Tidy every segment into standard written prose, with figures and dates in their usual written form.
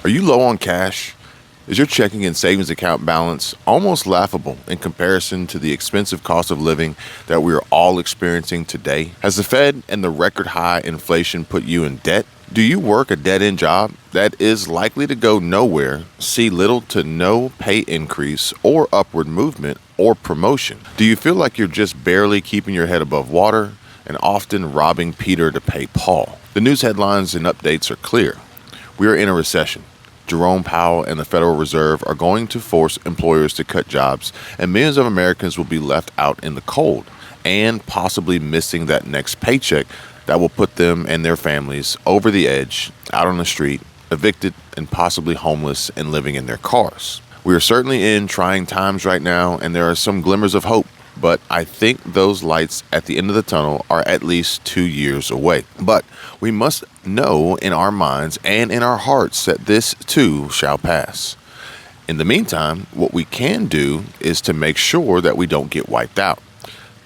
Are you low on cash? Is your checking and savings account balance almost laughable in comparison to the expensive cost of living that we are all experiencing today? Has the Fed and the record high inflation put you in debt? Do you work a dead end job that is likely to go nowhere, see little to no pay increase or upward movement or promotion? Do you feel like you're just barely keeping your head above water and often robbing Peter to pay Paul? The news headlines and updates are clear. We are in a recession. Jerome Powell and the Federal Reserve are going to force employers to cut jobs, and millions of Americans will be left out in the cold and possibly missing that next paycheck that will put them and their families over the edge, out on the street, evicted, and possibly homeless and living in their cars. We are certainly in trying times right now, and there are some glimmers of hope. But I think those lights at the end of the tunnel are at least 2 years away. But we must know in our minds and in our hearts that this too shall pass. In the meantime, what we can do is to make sure that we don't get wiped out,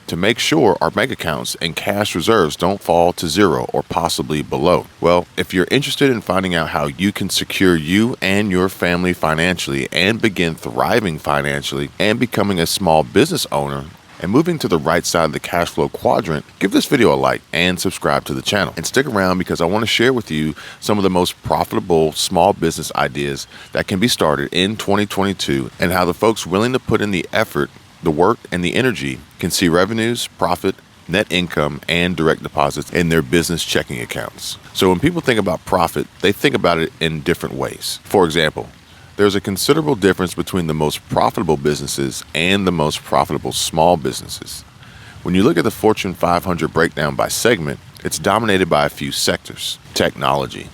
to make sure our bank accounts and cash reserves don't fall to zero or possibly below. Well, if you're interested in finding out how you can secure you and your family financially and begin thriving financially and becoming a small business owner, and moving to the right side of the cash flow quadrant, give this video a like and subscribe to the channel. And stick around because I want to share with you some of the most profitable small business ideas that can be started in 2022 and how the folks willing to put in the effort, the work, and the energy can see revenues, profit, net income, and direct deposits in their business checking accounts. So when people think about profit, they think about it in different ways. For example, there's a considerable difference between the most profitable businesses and the most profitable small businesses. When you look at the Fortune 500 breakdown by segment, it's dominated by a few sectors. Technology.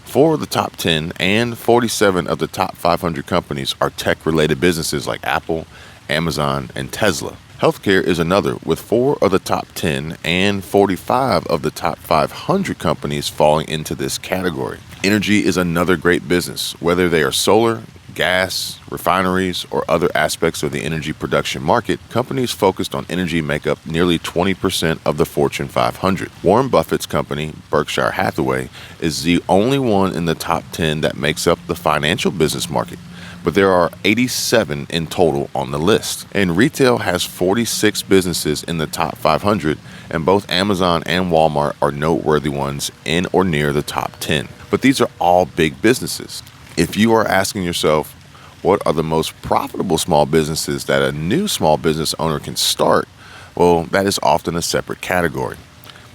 4 of the top 10 and 47 of the top 500 companies are tech-related businesses like Apple, Amazon, and Tesla. Healthcare is another, with 4 of the top 10 and 45 of the top 500 companies falling into this category. Energy is another great business, whether they are solar, gas, refineries, or other aspects of the energy production market. Companies focused on energy make up nearly 20% of the Fortune 500. Warren Buffett's company, Berkshire Hathaway, is the only one in the top 10 that makes up the financial business market, but there are 87 in total on the list. And retail has 46 businesses in the top 500, and both Amazon and Walmart are noteworthy ones in or near the top 10. But these are all big businesses. If you are asking yourself, what are the most profitable small businesses that a new small business owner can start? Well, that is often a separate category.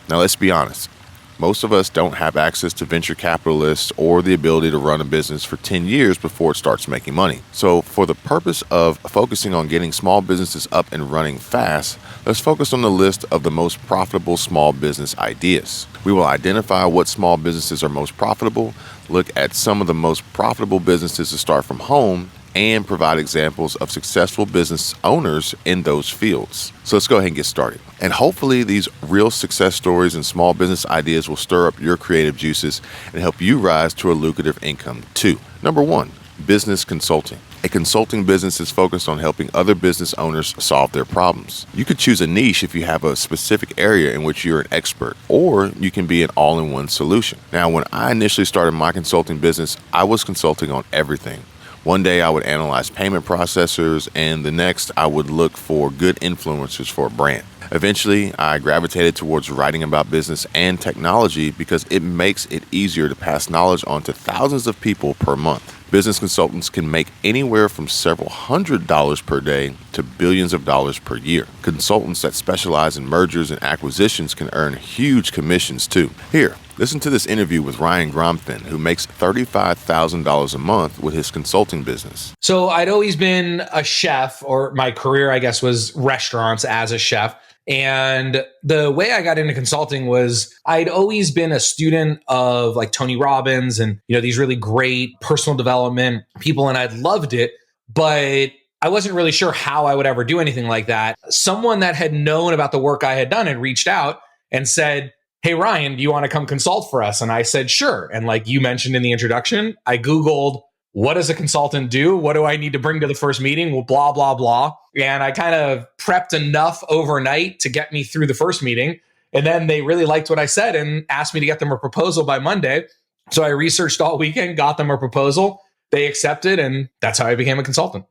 Now, let's be honest. Most of us don't have access to venture capitalists or the ability to run a business for 10 years before it starts making money. So for the purpose of focusing on getting small businesses up and running fast, let's focus on the list of the most profitable small business ideas. We will identify what small businesses are most profitable, look at some of the most profitable businesses to start from home, and provide examples of successful business owners in those fields. So let's go ahead and get started. And hopefully these real success stories and small business ideas will stir up your creative juices and help you rise to a lucrative income too. Number 1, business consulting. A consulting business is focused on helping other business owners solve their problems. You could choose a niche if you have a specific area in which you're an expert, or you can be an all-in-one solution. Now, when I initially started my consulting business, I was consulting on everything. One day I would analyze payment processors, and the next I would look for good influencers for a brand. Eventually, I gravitated towards writing about business and technology because it makes it easier to pass knowledge on to thousands of people per month. Business consultants can make anywhere from several $100s per day to billions of dollars per year. Consultants that specialize in mergers and acquisitions can earn huge commissions too. Here, listen to this interview with Ryan Gromfin, who makes $35,000 a month with his consulting business. So I'd always been a chef, or my career, I guess, was restaurants as a chef. And the way I got into consulting was I'd always been a student of like Tony Robbins and, these really great personal development people. And I'd loved it, but I wasn't really sure how I would ever do anything like that. Someone that had known about the work I had done had reached out and said, "Hey, Ryan, do you want to come consult for us?" And I said, "Sure." And like you mentioned in the introduction, I Googled, what does a consultant do? What do I need to bring to the first meeting? Well, blah, blah, blah. And I kind of prepped enough overnight to get me through the first meeting. And then they really liked what I said and asked me to get them a proposal by Monday. So I researched all weekend, got them a proposal. They accepted, and that's how I became a consultant.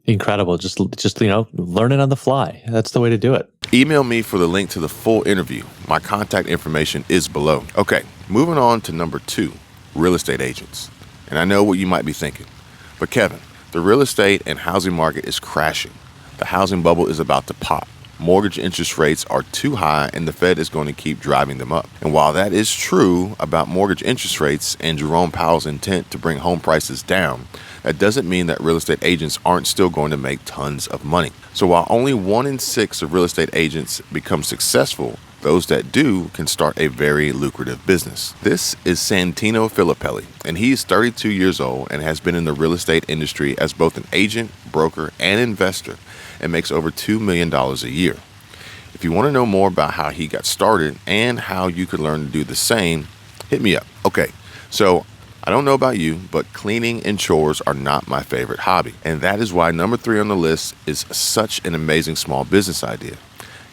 Incredible. Just learn it on the fly. That's the way to do it. Email me for the link to the full interview. My contact information is below. Okay, moving on to number 2, real estate agents. And I know what you might be thinking, but Kevin, the real estate and housing market is crashing. The housing bubble is about to pop. Mortgage interest rates are too high and the Fed is going to keep driving them up. And while that is true about mortgage interest rates and Jerome Powell's intent to bring home prices down, that doesn't mean that real estate agents aren't still going to make tons of money. So while only 1 in 6 of real estate agents become successful, those that do can start a very lucrative business. This is Santino Filippelli, and he's 32 years old and has been in the real estate industry as both an agent, broker, and investor, and makes over $2 million a year. If you want to know more about how he got started and how you could learn to do the same, hit me up. Okay, so I don't know about you, but cleaning and chores are not my favorite hobby. And that is why number 3 on the list is such an amazing small business idea.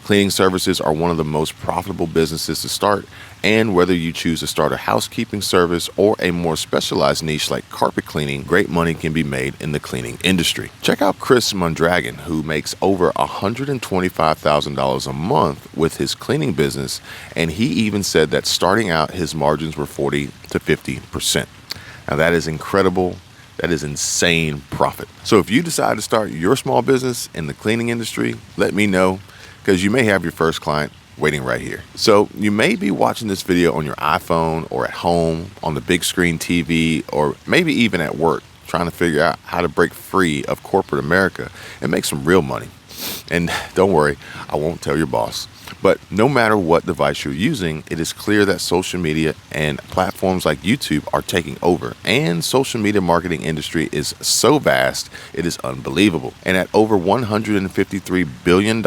Cleaning services are one of the most profitable businesses to start, and whether you choose to start a housekeeping service or a more specialized niche like carpet cleaning, great money can be made in the cleaning industry. Check out Chris Mondragon, who makes over $125,000 a month with his cleaning business, and he even said that starting out his margins were 40 to 50%. Now that is incredible. That is insane profit. So if you decide to start your small business in the cleaning industry, let me know, because you may have your first client waiting right here. So you may be watching this video on your iPhone or at home, on the big screen TV, or maybe even at work, trying to figure out how to break free of corporate America and make some real money. And don't worry, I won't tell your boss. But no matter what device you're using, it is clear that social media and platforms like YouTube are taking over. And social media marketing industry is so vast, it is unbelievable. And at over $153 billion,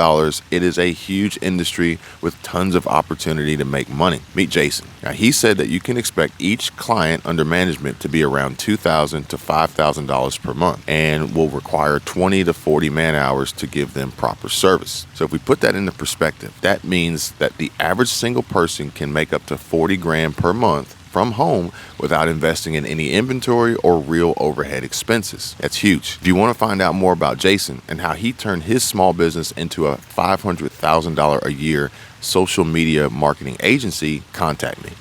it is a huge industry with tons of opportunity to make money. Meet Jason. Now, he said that you can expect each client under management to be around $2,000 to $5,000 per month and will require 20 to 40 man hours to give them proper service. So if we put that into perspective, that means that the average single person can make up to 40 grand per month from home without investing in any inventory or real overhead expenses. That's huge. If you want to find out more about Jason and how he turned his small business into a $500,000 a year social media marketing agency, contact me.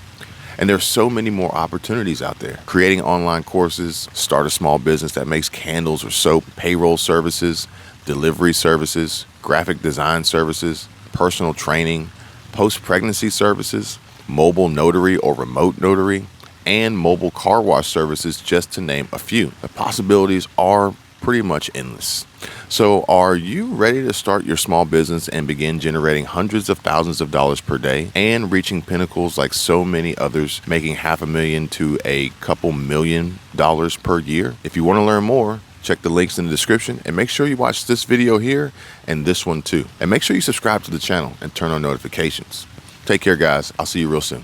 And there's so many more opportunities out there. Creating online courses, start a small business that makes candles or soap, payroll services, delivery services, graphic design services, personal training, post-pregnancy services, mobile notary or remote notary, and mobile car wash services, just to name a few. The possibilities are pretty much endless. So are you ready to start your small business and begin generating hundreds of thousands of dollars per day and reaching pinnacles like so many others, making $500,000 to a couple $1 million per year? If you want to learn more, check the links in the description and make sure you watch this video here and this one too. And make sure you subscribe to the channel and turn on notifications. Take care, guys. I'll see you real soon.